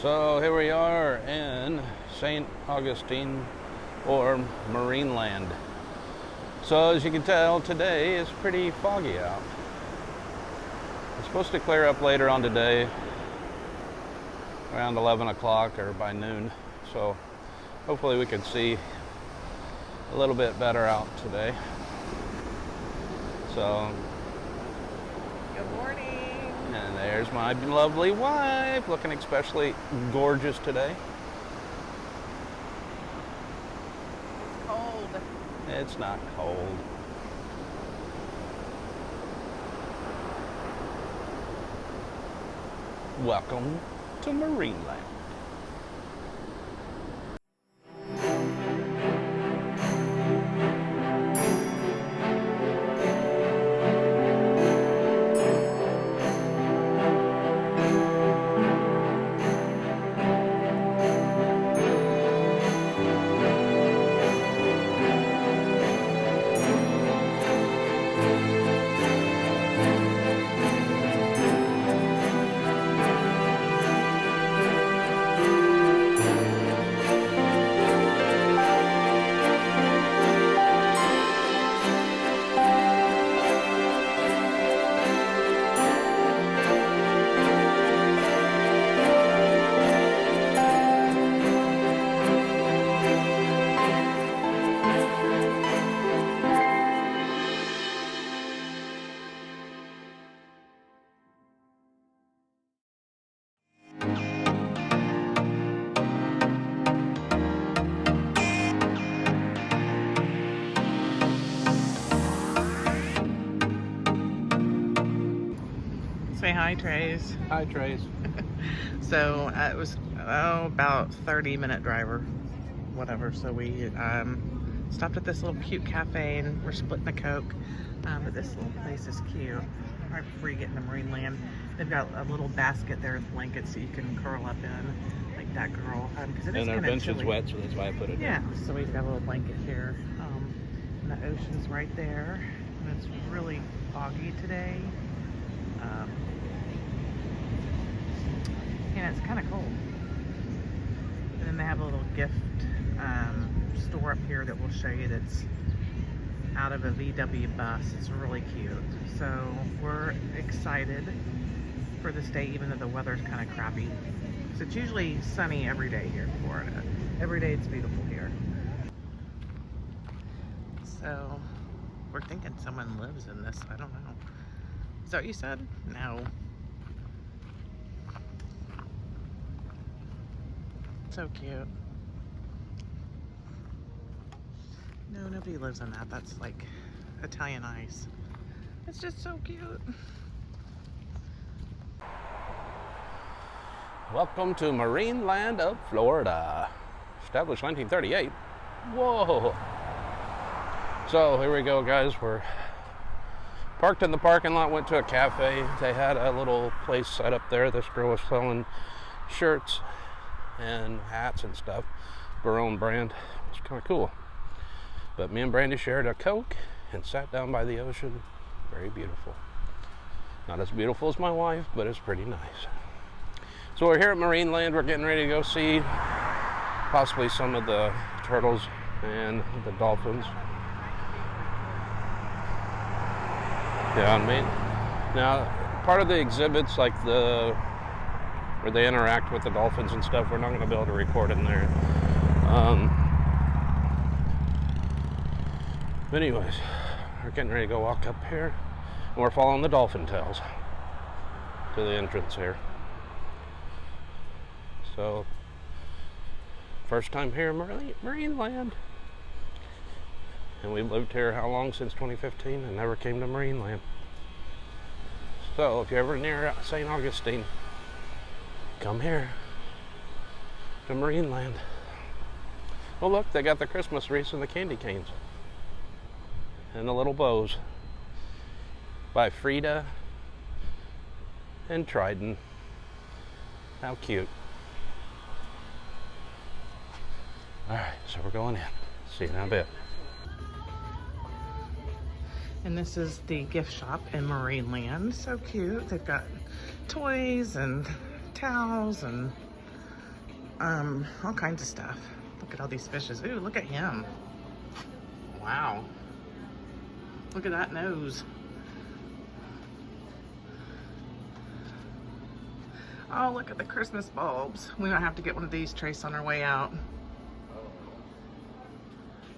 So here we are in St. Augustine, or Marineland. So as you can tell, today is pretty foggy out. It's supposed to clear up later on today, around 11 o'clock or by noon. So hopefully we can see a little bit better out today. So, good morning. And there's my lovely wife, looking especially gorgeous today. It's cold. It's not cold. Welcome to Marineland. Say hi, Trace. Hi, Trace. So it was about 30-minute drive or whatever. So we stopped at this little cute cafe and we're splitting a Coke. But this little place is cute. Right before you get into Marineland, they've got a little basket there with blankets that you can curl up in, like that girl. Because it is And our kind of bench is chilly. wet, so that's why I put it Yeah. in. So we've got a little blanket here. And the ocean's right there, and it's really foggy today. And it's kind of cold. And then they have a little gift store up here that we'll show you that's out of a VW bus. It's really cute. So we're excited for this day, even though the weather's kind of crappy. So it's usually sunny every day here in Florida. Every day it's beautiful here. So we're thinking someone lives in this. I don't know. Is that what you said? No. So cute. No, nobody lives in that. That's like Italian ice. It's just so cute. Welcome to Marineland of Florida. Established 1938. Whoa. So here we go, guys. We're parked in the parking lot, went to a cafe. They had a little place set up there. This girl was selling shirts and hats and stuff, her own brand. It's kind of cool. But me and Brandy shared a Coke and sat down by the ocean. Very beautiful. Not as beautiful as my wife, but it's pretty nice. So we're here at Marineland. We're getting ready to go see possibly some of the turtles and the dolphins. Yeah, I mean, now part of the exhibits, like where they interact with the dolphins and stuff, we're not going to be able to record in there. But anyways, we're getting ready to go walk up here, and we're following the dolphin tails to the entrance here. So, first time here in Marineland. And we've lived here how long? Since 2015, and never came to Marineland. So if you're ever near St. Augustine, come here to Marineland. Oh look, they got the Christmas wreaths and the candy canes. And the little bows by Frida and Trident. How cute. Alright, so we're going in. See you in a bit. And this is the gift shop in Marineland. So cute. They've got toys and towels and All kinds of stuff. Look at all these fishes. Ooh, look at him. Wow. Look at that nose. Oh, look at the Christmas bulbs. We don't have to get one of these, Trace, on our way out.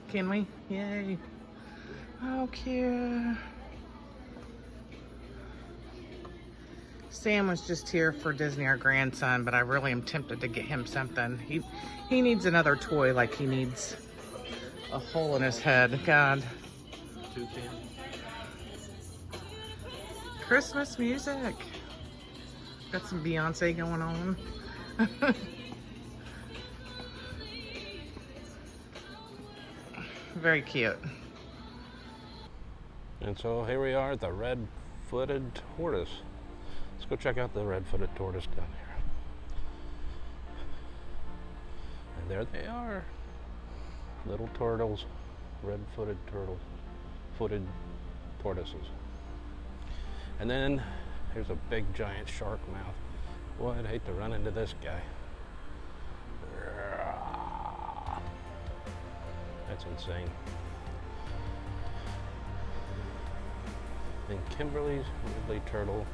Can we? Yay. Oh, cute. Sam was just here for Disney, our grandson, but I really am tempted to get him something. He needs another toy, like he needs a hole in his head. God. Christmas music. Got some Beyonce going on. Very cute. And so here we are at the red-footed tortoise. Let's go check out the red-footed tortoise down here. And there they are. Little turtles, red-footed tortoises. And then here's a big giant shark mouth. Boy, I'd hate to run into this guy. That's insane. And Kimberly's Ridley turtle.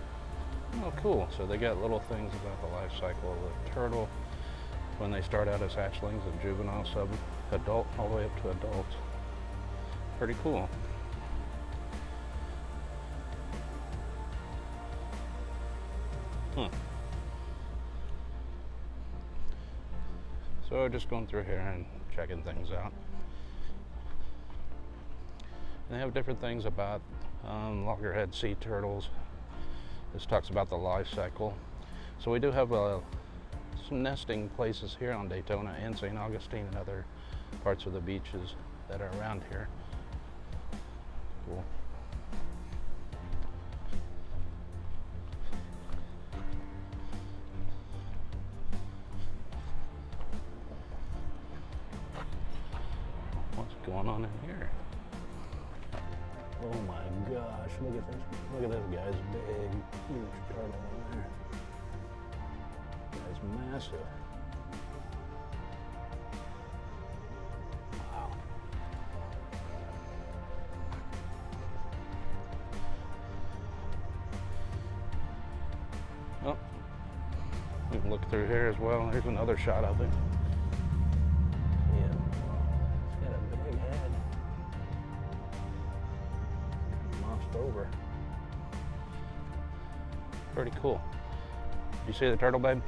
Oh, cool. So they got little things about the life cycle of the turtle when they start out as hatchlings and juvenile, sub-adult, all the way up to adults. Pretty cool. So just going through here and checking things out. And they have different things about loggerhead sea turtles. This talks about the life cycle. So we do have some nesting places here on Daytona and St. Augustine and other parts of the beaches that are around here. Cool. What's going on in here? Oh my gosh, look at this. Look at this guy's big, huge turtle in there. That's massive. Wow. Oh, we can look through here as well. Here's another shot of it. Over. Pretty cool. Did you see the turtle, babe?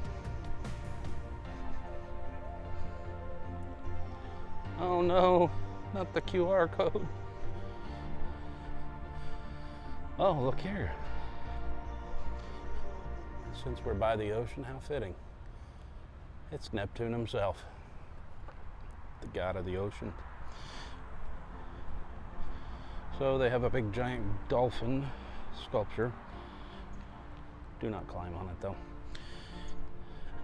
Oh no, not the QR code. Oh, look here. Since we're by the ocean, how fitting. It's Neptune himself, the god of the ocean. So they have a big giant dolphin sculpture. Do not climb on it though.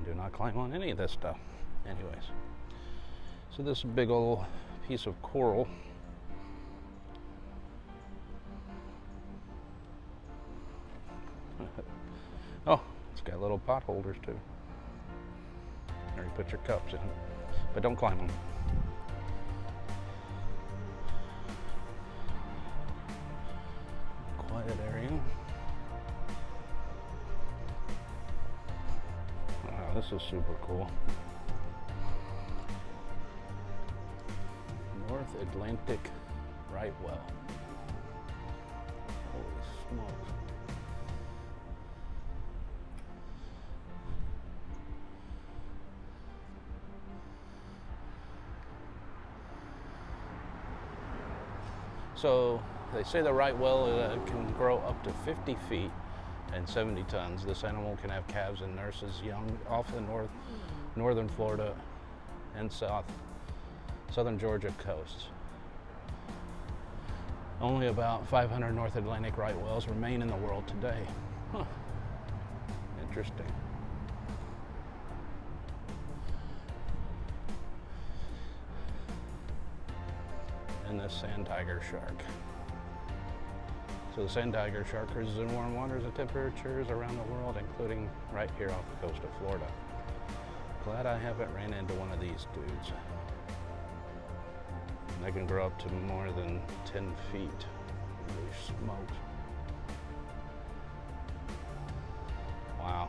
Do not climb on any of this stuff. Anyways. So this big old piece of coral. Oh, it's got little pot holders too. There you put your cups in. But don't climb them. Quiet area. Wow, this is super cool. North Atlantic right well. Holy smokes. So they say the right whale can grow up to 50 feet and 70 tons. This animal can have calves and nurses young off the northern Florida and southern Georgia coasts. Only about 500 North Atlantic right whales remain in the world today. Huh. Interesting. And the sand tiger shark. So the sand tiger shark cruises in warm waters at temperatures around the world, including right here off the coast of Florida. Glad I haven't ran into one of these dudes. They can grow up to more than 10 feet. Holy smokes. Wow.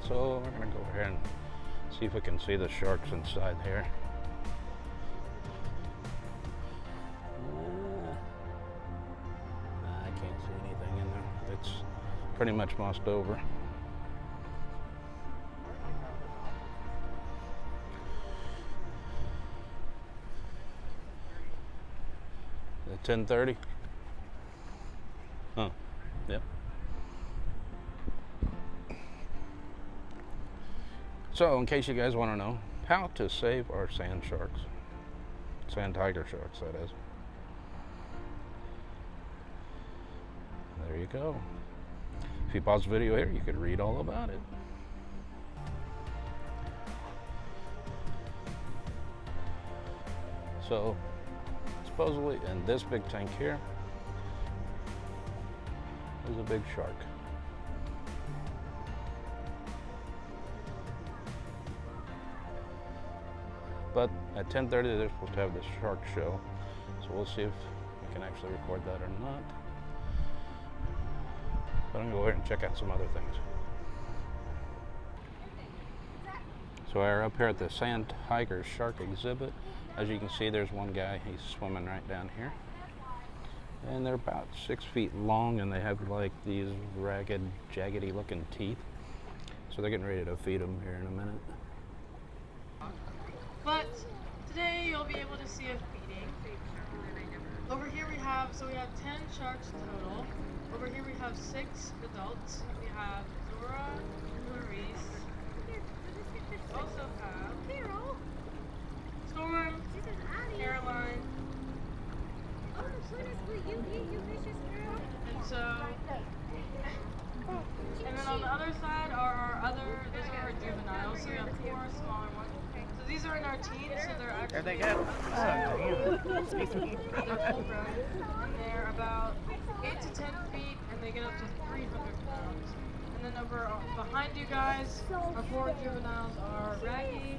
So we're gonna go over here and see if we can see the sharks inside here. I can't see anything in there. It's pretty much mossed over. At 10:30? Huh. Yep. So, in case you guys want to know how to save our sand sharks, sand tiger sharks, that is. There you go. If you pause the video here, you could read all about it. So, supposedly in this big tank here is a big shark. But at 10:30 they're supposed to have this shark show, so we'll see if we can actually record that or not. But I'm gonna go ahead and check out some other things. So we're up here at the Sand Tiger Shark exhibit. As you can see, there's one guy, he's swimming right down here. And they're about 6 feet long, and they have like these ragged, jaggedy looking teeth. So they're getting ready to feed them here in a minute. But today you'll be able to see a feeding. Over here we have 10 sharks total. Over here we have 6 adults. We have Zora, Maurice. We also have Storm, Caroline. And then on the other side are those are our juveniles. So we have 4 smaller ones. So these are in our teens, so they're actually. There they go. Excuse me. They're full grown, and they're about 8 to 10 feet, and they get up to 300 pounds. And then over behind you guys, our 4 juveniles are Raggy.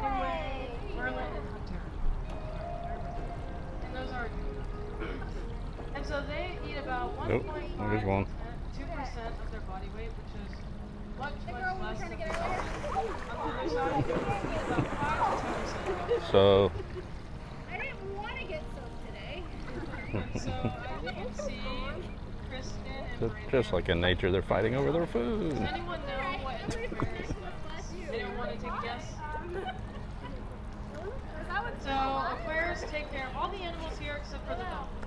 Anyway, Merlin and Hunter. And those are and so they eat about 1.5 there's one. to 2% of their body weight, which is much less than the dolphins. On the other side, they eat about 5 to 10%. So I didn't want to get some today. And so as you can see, Kristen and Brandon. just like in nature, they're fighting over their food. Does anyone know what an aquarius is? Anyone want to take a guess? So aquarists take care of all the animals here except for the dolphins.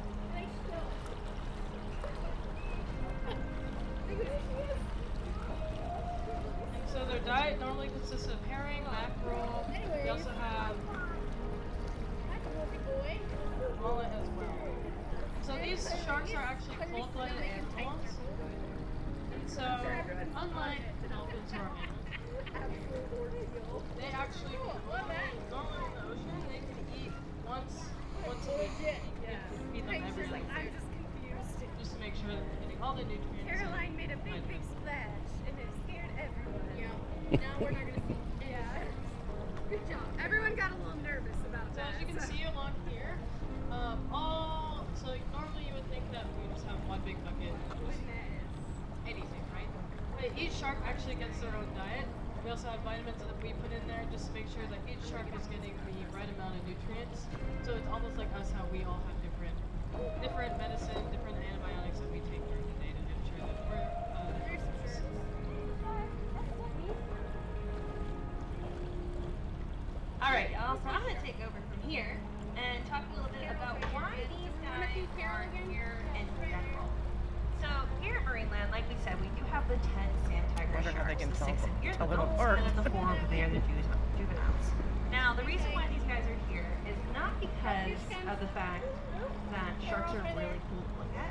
And so their diet normally consists of herring, mackerel. We also have mullet as well. So these sharks are actually cold-blooded animals. And so, unlike the dolphins or mammals, they actually normally in the ocean they can eat once a week. You can feed them every other I'm day, just confused. just to make sure that they're getting all the nutrients. Caroline made a big splash and it scared everyone. Yeah. Now we're not gonna see. Yeah. Good job. Everyone got a little nervous about So that. as you can see along here, so normally you would think that we just have one big bucket of just anything, right? But each shark actually gets their own diet. We also have vitamins that we put in there just to make sure that each shark is getting the right amount of nutrients. So it's almost like us, how we all have different medicine, different antibiotics that we take during the day to make sure that we're Alright, y'all, so I'm going to take over from here and talk a little bit about why these guys are here in general. So, here at Marineland, like we said, we do have the 10 sand tiger Wonder how they sharks, can the 6 in here, the tell them adults, apart. and then the 4 over there, the juveniles. Now, the reason why these guys are here is not because of the fact that sharks are really cool to look at.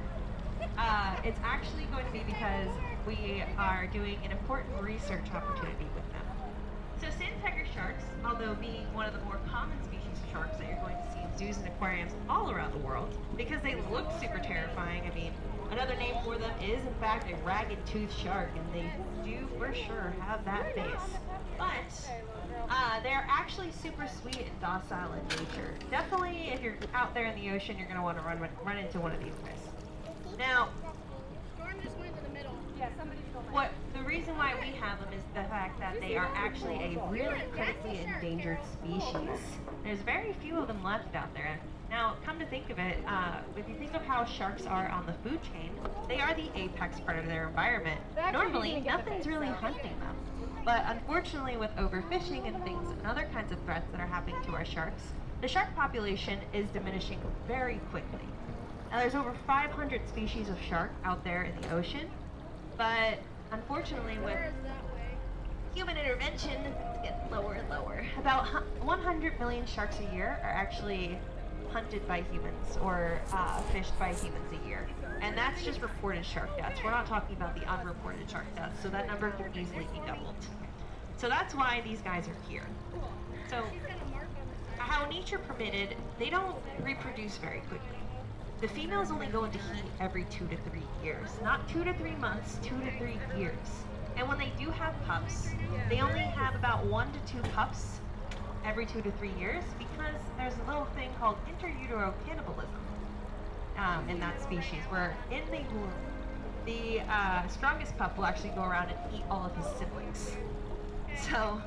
It's actually going to be because we are doing an important research opportunity with them. So sand tiger sharks, although being one of the more common species of sharks that you're going to see in zoos and aquariums all around the world, because they look super terrifying. I mean, another name for them is in fact a ragged-toothed shark, and they do for sure have that face. But they're actually super sweet and docile in nature. Definitely, if you're out there in the ocean, you're going to want to run into one of these guys. Now, Storm just went to the middle. the reason why we have them is the fact that they are actually a really critically endangered species. There's very few of them left out there. Now, come to think of it, if you think of how sharks are on the food chain, they are the apex predator of their environment. Normally, nothing's really hunting them. But unfortunately, with overfishing and things and other kinds of threats that are happening to our sharks, the shark population is diminishing very quickly. Now, there's over 500 species of shark out there in the ocean, but unfortunately, with human intervention, it's getting lower and lower. About 100 million sharks a year are actually hunted by humans or fished by humans a year. And that's just reported shark deaths. We're not talking about the unreported shark deaths, so that number could easily be doubled. So that's why these guys are here. So, how nature permitted, they don't reproduce very quickly. The females only go into heat every 2 to 3 years. Not 2 to 3 months, 2 to 3 years. And when they do have pups, they only have about 1 to 2 pups every 2 to 3 years because there's a little thing called interutero cannibalism in that species, where in the womb, the strongest pup will actually go around and eat all of his siblings. So,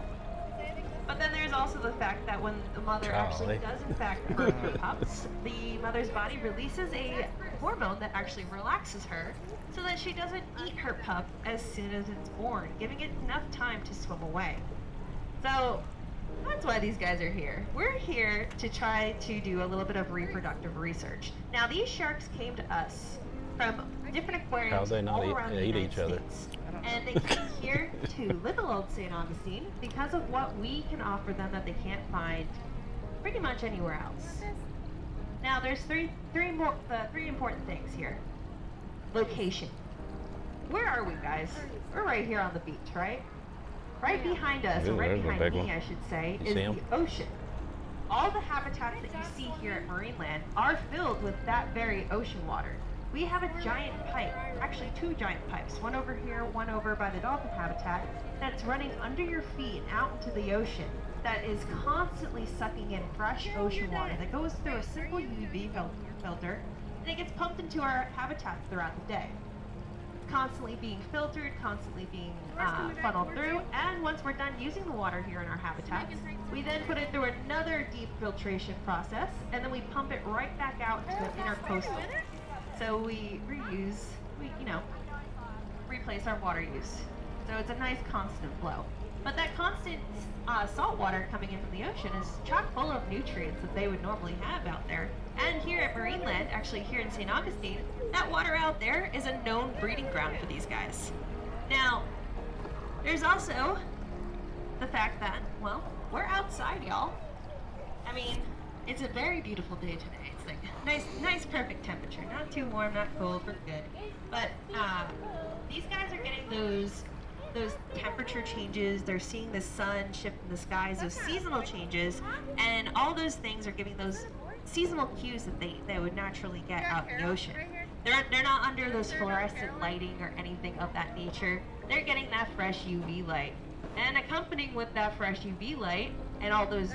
but then there's also the fact that when the mother actually does in fact birth her pups, the mother's body releases a hormone that actually relaxes her so that she doesn't eat her pup as soon as it's born, giving it enough time to swim away. So, that's why these guys are here. We're here to try to do a little bit of reproductive research. Now, these sharks came to us from different aquariums all around the United States. And they came here to little old St. Augustine because of what we can offer them that they can't find pretty much anywhere else. Now, there's three important things here. Location. Where are we, guys? We're right here on the beach, right? Right behind us, or right behind me, I should say, is the ocean. All the habitats that you see here at Marineland are filled with that very ocean water. We have a giant pipe, actually 2 giant pipes, one over here, one over by the dolphin habitat, that's running under your feet out into the ocean, that is constantly sucking in fresh ocean water that goes through a simple UV filter, and it gets pumped into our habitats throughout the day. Constantly being filtered, constantly being funneled through, and once we're done using the water here in our habitats, we then put it through another deep filtration process, and then we pump it right back out into the intercoastal. So we replace our water use. So it's a nice constant flow. But that constant salt water coming in from the ocean is chock full of nutrients that they would normally have out there. And here at Marineland, actually here in St. Augustine, that water out there is a known breeding ground for these guys. Now, there's also the fact that, well, we're outside, y'all. I mean, it's a very beautiful day today. It's like nice perfect temperature. Not too warm, not cold, we're good. But these guys are getting those temperature changes. They're seeing the sun shift in the skies, those seasonal changes, and all those things are giving those seasonal cues that they would naturally get out in the ocean. They're not under those fluorescent lighting or anything of that nature. They're getting that fresh UV light. And accompanying with that fresh UV light and all those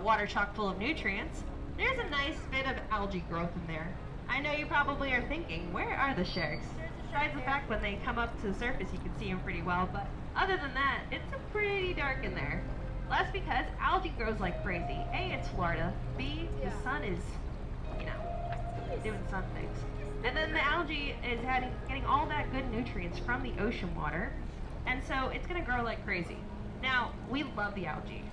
water chock full of nutrients, there's a nice bit of algae growth in there. I know you probably are thinking, where are the sharks? Besides the fact when they come up to the surface you can see them pretty well, but other than that, it's pretty dark in there. Well, that's because algae grows like crazy. A, it's Florida. B, the sun is, doing sun things. And then the algae is getting all that good nutrients from the ocean water, and so it's going to grow like crazy. Now, we love the algae,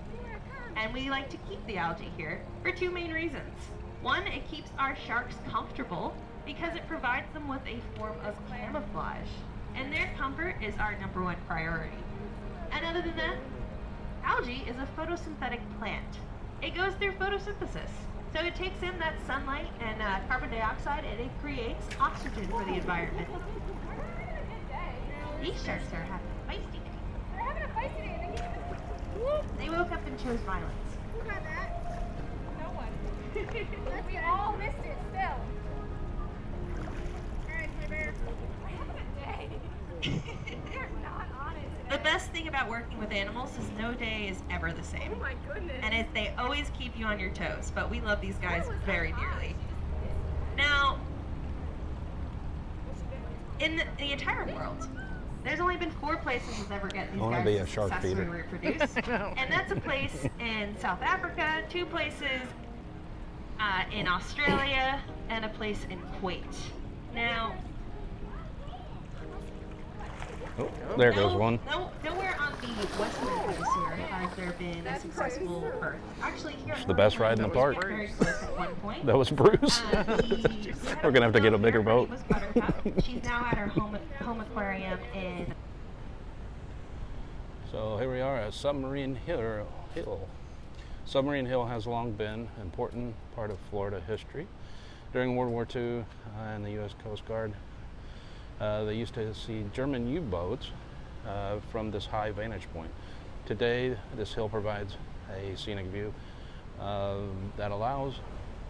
and we like to keep the algae here for 2 main reasons. One, it keeps our sharks comfortable because it provides them with a form of camouflage, and their comfort is our #1 priority. And other than that, algae is a photosynthetic plant. It goes through photosynthesis. So it takes in that sunlight and carbon dioxide, and it creates oxygen for the environment. These sharks are having a feisty day. They're having a feisty day. They woke up and chose violence. Who got that? No one. We all missed it still. Alright, my bear. We're having a day. They're not on it today. The best thing about working with animals is no day is ever the same. Oh my goodness. And they always keep you on your toes, but we love these guys very dearly. Now, in the entire world, there's only been 4 places that's ever get these guys to successfully reproduce. And that's a place in South Africa, 2 places in Australia, and a place in Kuwait. Now, Oh, there goes one. Nowhere on the western hemisphere has there been a successful birth. Actually, here It's the best ride in the park. very close at one point. That was Bruce. We're gonna have to get a bigger boat. She's now at her home aquarium in. So here we are at Submarine Hill. Submarine Hill has long been an important part of Florida history. During World War II and the U.S. Coast Guard, they used to see German U-boats from this high vantage point. Today, this hill provides a scenic view that allows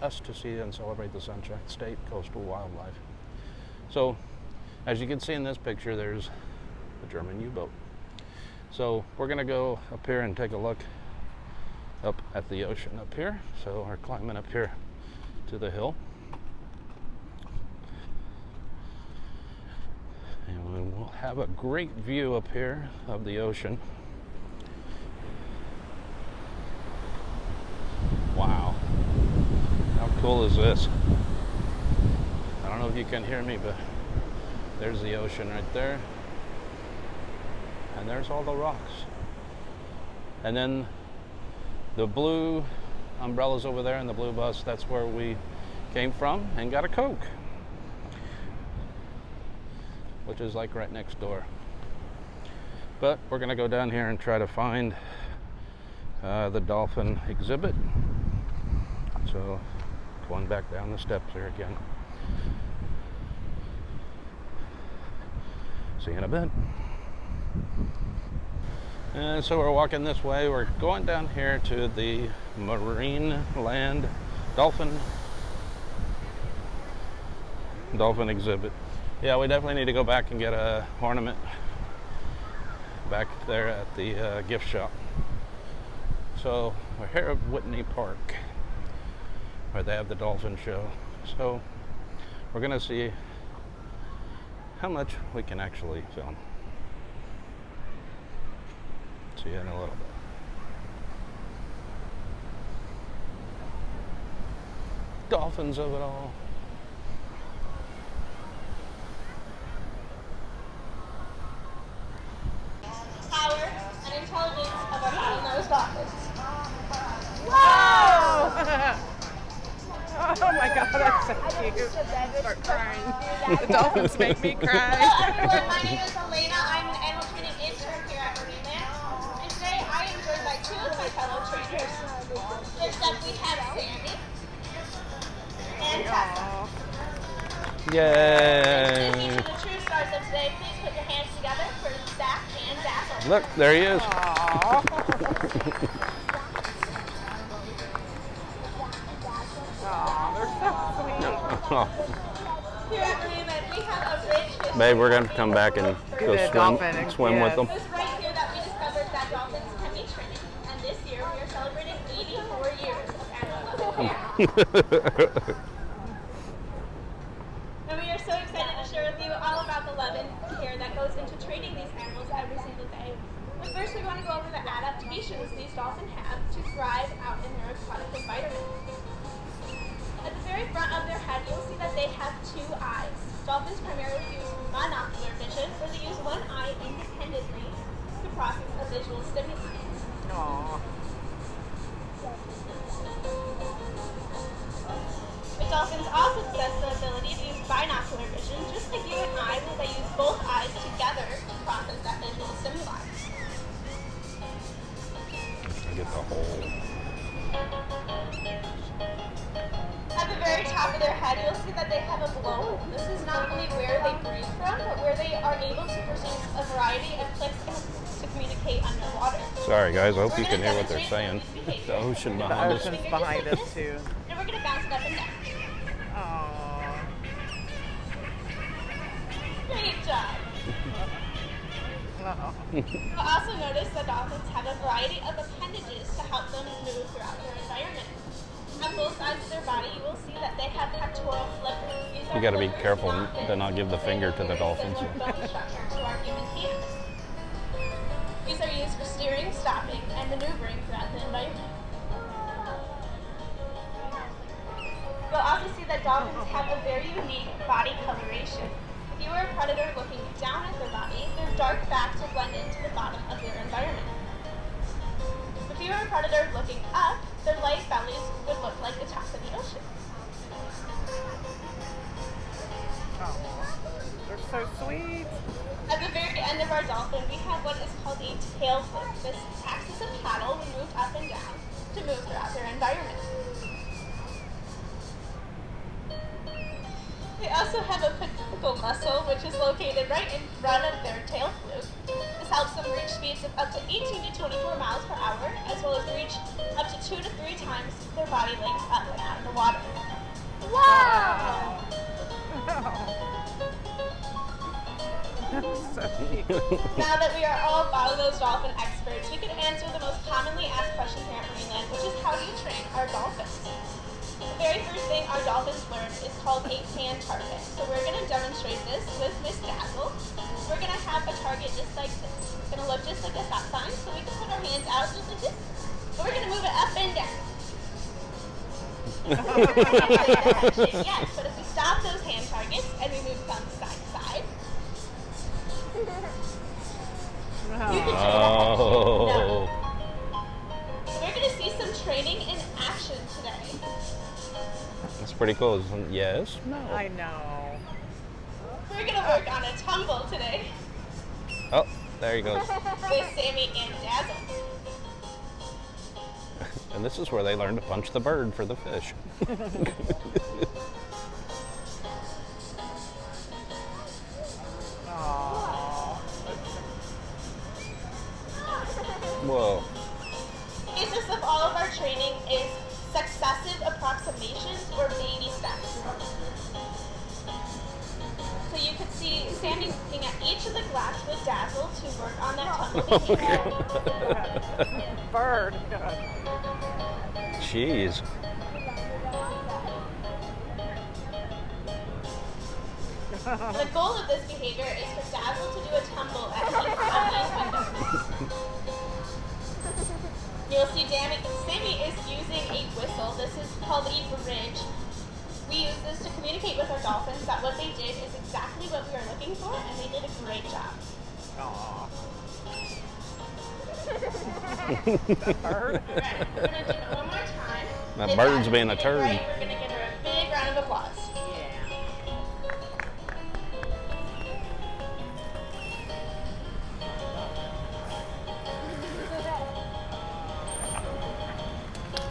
us to see and celebrate the Sunshine State coastal wildlife. So, as you can see in this picture, there's a German U-boat. So we're going to go up here and take a look up at the ocean up here. So we're climbing up here to the hill. And we'll have a great view up here of the ocean. Wow. How cool is this? I don't know if you can hear me, but there's the ocean right there. And there's all the rocks. And then the blue umbrellas over there and the blue bus, that's where we came from and got a Coke, which is like right next door. But we're gonna go down here and try to find the dolphin exhibit. So going back down the steps here again. See you in a bit. And so we're walking this way. We're going down here to the Marineland Dolphin exhibit. Yeah, we definitely need to go back and get a ornament back there at the gift shop. So we're here at Whitney Park, where they have the dolphin show. So we're gonna see how much we can actually film. See you in a little bit. Dolphins of it all. Power and intelligence of our bottlenose dolphins. Whoa! Oh my god, that's so cute. Start crying. The dolphins make me cry. Hello everyone, my name is Elena. I'm an animal training intern here at Marineland. And today I am joined by 2 of my fellow trainers. First up we have Sandy and Tessa. Yay! Introducing the true stars of today, please put your hands together for Zach and Dazzle. Look, there he is. Here at Marineland we have a rich history. Babe, we're gonna come back and go swim with them. It was right here that we discovered that dolphins can be trained, and this year we are celebrating 84 years of animal care. And we are so excited to share with you all about the love and care that goes into training these animals every single day. But first we want to go over the adaptations these dolphins have to thrive out in their aquatic environment. At the very front of their head, you'll see that they have 2 eyes. Dolphins primarily use monocular vision, where they use one eye independently to process a visual stimulus. Aww. The dolphins also possess the ability to use binocular vision, just like you and I, where they use both eyes together to process that visual stimuli. I get the whole. At the very top of their head, you'll see that they have a blowhole. This is not only where they breathe from, but where they are able to produce a variety of clicks and to communicate underwater. Sorry guys, I hope We're you can gonna hear what they're saying. demonstrate this The behavior. ocean The behind us. ocean's behind us too. And we're going to bounce it up and down. Aww. Great job. You'll also notice that dolphins have a variety of appendages to help them move throughout their environment. On both sides of their body, you will see that they have pectoral flippers. These You are gotta be flippers careful not to not give the very finger to the very dolphins. similar bone structure to our human hands. These are used for steering, stopping, and maneuvering throughout the environment. You'll also see that dolphins have a very unique body coloration. If you were a predator looking down at their body, their dark backs will blend into the bottom of their environment. If you were a predator looking up, their light bellies would look like the top of the ocean. They're so sweet. At the very end of our dolphin, we have what is called a tail flip. This acts as a paddle when moved up and down to move throughout their environment. They also have a pedicle muscle, which is located right in front of their tail fluke. This helps them reach speeds of up to 18 to 24 miles per hour, as well as reach up to 2 to 3 times their body length up and out of the water. Wow! So cute. Now that we are all bottlenose dolphin experts, we can answer the most commonly asked question here at Marineland, which is how do you train our dolphins? The very first thing our dolphins learn is called a hand target. So we're going to demonstrate this with Miss Dazzle. We're going to have a target just like this. It's going to look just like a stop sign, so we can put our hands out just like this. But we're going to move it up and down. Yes, but if we stop those hand targets and we move them side to side, you can do that. Oh. So we're going to see some training in action today. That's pretty cool. Yes? No. I know. We're going to work on a tumble today Oh, there he goes. with Sammy and Dazzle. And this is where they learn to punch the bird for the fish. Aww. Whoa. The basis of all of our training is successive approximations or baby steps. So you could see Sammy looking at each of the glass with Dazzle to work on that tumble behavior. Bird. Jeez. The goal of this behavior is for Dazzle to do a tumble at each of these windows. You'll see Sammy is using a whistle. This is called a bridge. We use this to communicate with our dolphins that what they did is exactly what we were looking for, and they did a great job. Aww. Alright, Bird. we're going to do it one more time. That If bird's Dazzle being a did it turd. right, we're going to give her a big round of applause.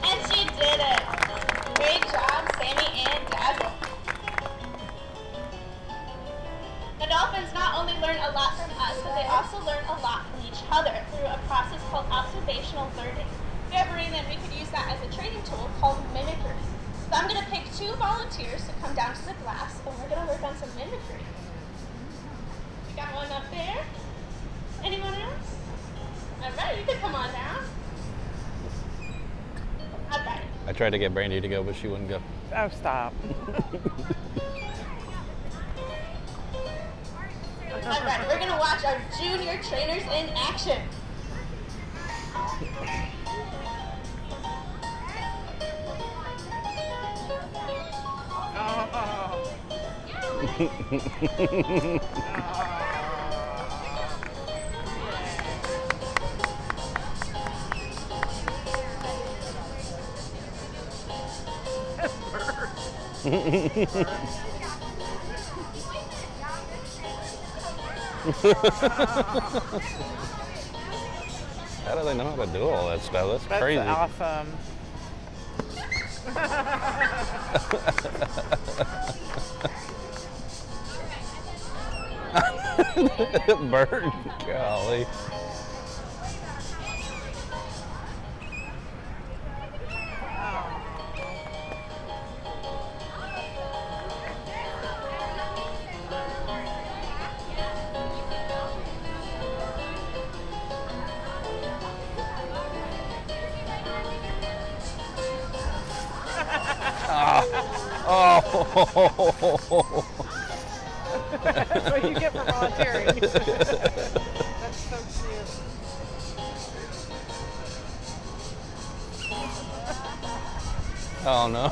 And she did it. Great job, Sammy and Dazzle. The dolphins not only learn a lot from us, but they also learn a lot from each other through a process called observational learning. Here at Marineland, we could use that as a training tool called mimicry. So I'm going to pick 2 volunteers to come down to the glass, and we're going to work on some mimicry. We got one up there. Anyone else? All right, you can come on down. All right. I tried to get Brandy to go, but she wouldn't go. Oh, stop. All right, we're going to watch our junior trainers in action. How do they know how to do all that stuff? That's That's crazy. awesome. Bird, golly. That's what you get for volunteering. That's so cute. Oh no.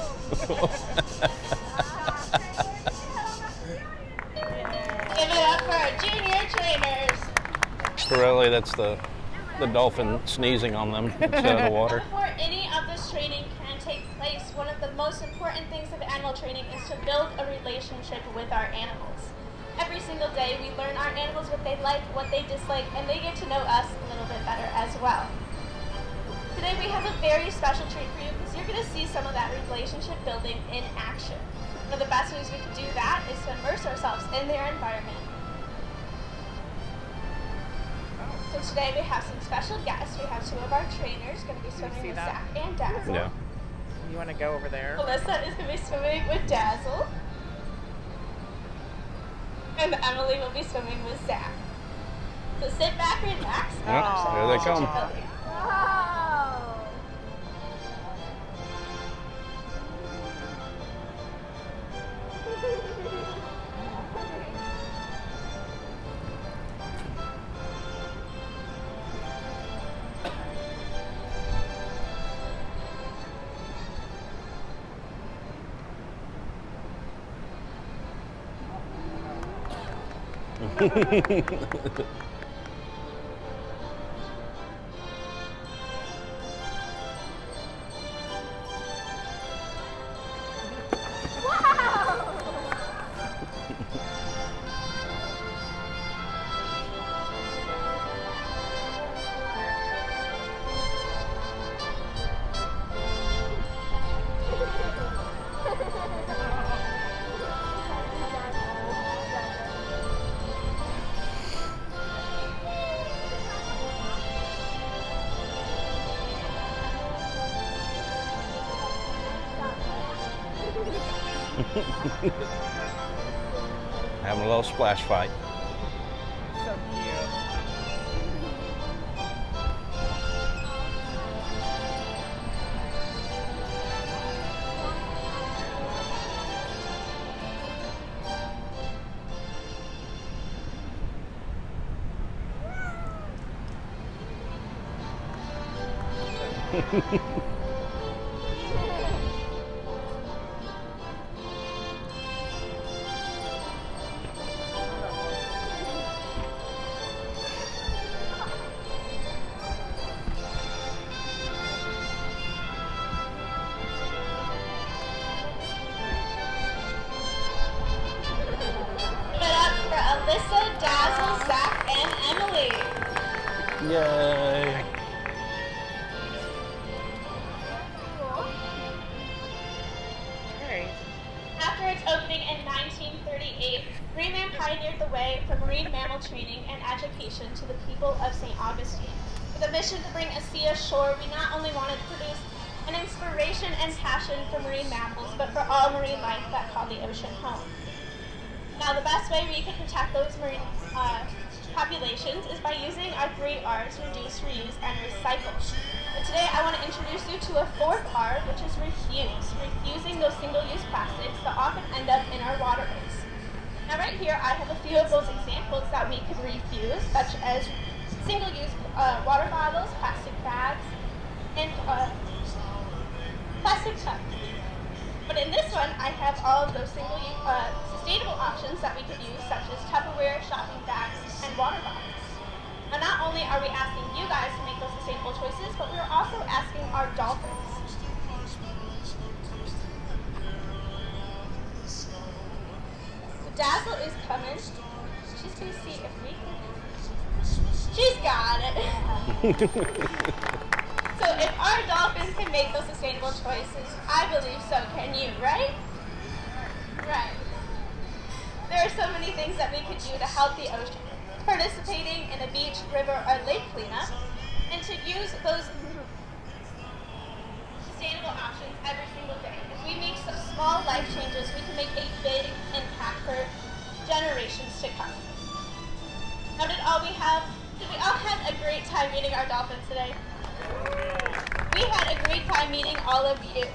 Give it up for our junior trainers. Really, that's the dolphin sneezing on them instead of the water. Before any of this training can take place, one of the most important things of animal training is to build a relationship with our animals. Every single day we learn our animals what they like, what they dislike, and they get to know us a little bit better as well. Today we have a very special treat for you because you're going to see some of that relationship building in action. One of the best ways we can do that is to immerse ourselves in their environment. So today we have some special guests. We have two of our trainers going to be swimming with that? Zach and Dazzle. Yeah. You want to go over there? Melissa is going to be swimming with Dazzle. And Emily will be swimming with Zach. So sit back, relax. Yep, here they come. Having a little splash fight. So cute. Give it up for Alyssa, Dazzle, Zach, and Emily. Yay. Great. After its opening in 1938, Greenland pioneered the way for marine mammal training and education to the people of St. Augustine. With a mission to bring a sea ashore, we not only wanted to produce an inspiration and passion for marine mammals, but for all marine life that call the ocean home. Now, the best way we can protect those marine populations is by using our 3 R's: reduce, reuse, and recycle. But today I want to introduce you to a 4th R, which is refuse. Refusing those single-use plastics that often end up in our waterways. Now right here I have a few of those examples that we could refuse, such as single-use water bottles, plastic bags, and plastic cups. But in this one, I have all of those single-use sustainable options that we could use, such as Tupperware, shopping bags, and water bottles. Now, not only are we asking you guys to make those sustainable choices, but we're also asking our dolphins. So Dazzle is coming. She's going to see if we can... She's got it. So if our dolphins can make those sustainable choices, I believe so can you, right? Right. There are so many things that we could do to help the ocean. Participating in a beach, river, or lake cleanup, and to use those sustainable options every single day. If we make some small life changes, we can make a big impact for generations to come. Now, did we all have a great time meeting our dolphins today? We had a great time meeting all of you.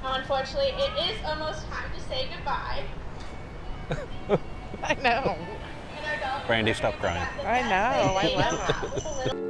Now, unfortunately, it is almost time to say goodbye. I know. And our dolphins Brandy, are stop gonna crying. get the I best know, they I love know it. how with a little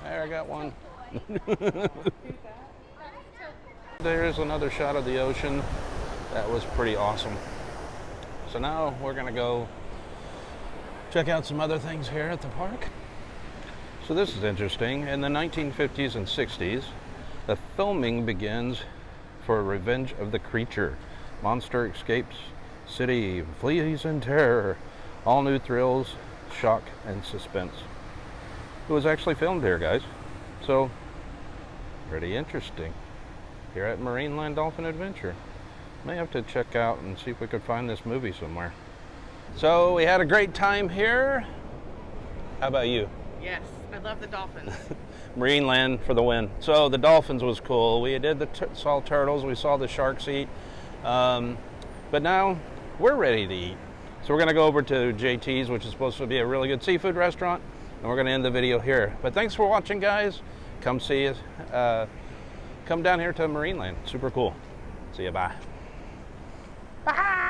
There, I got one. There's another shot of the ocean. That was pretty awesome. So now we're gonna go check out some other things here at the park. So this is interesting. In the 1950s and 60s, the filming begins for Revenge of the Creature. Monster escapes city, flees in terror. All new thrills, shock, and suspense. It was actually filmed here, guys. So, pretty interesting. Here at Marineland Dolphin Adventure. May have to check out and see if we could find this movie somewhere. So, we had a great time here. How about you? Yes, I love the dolphins. Marineland for the win. So, the dolphins was cool. We did saw turtles. We saw the sharks eat. But now, we're ready to eat. So, we're going to go over to JT's, which is supposed to be a really good seafood restaurant. And we're going to end the video here. But thanks for watching, guys. Come see us. Come down here to Marineland. Super cool. See you. Bye. Bye.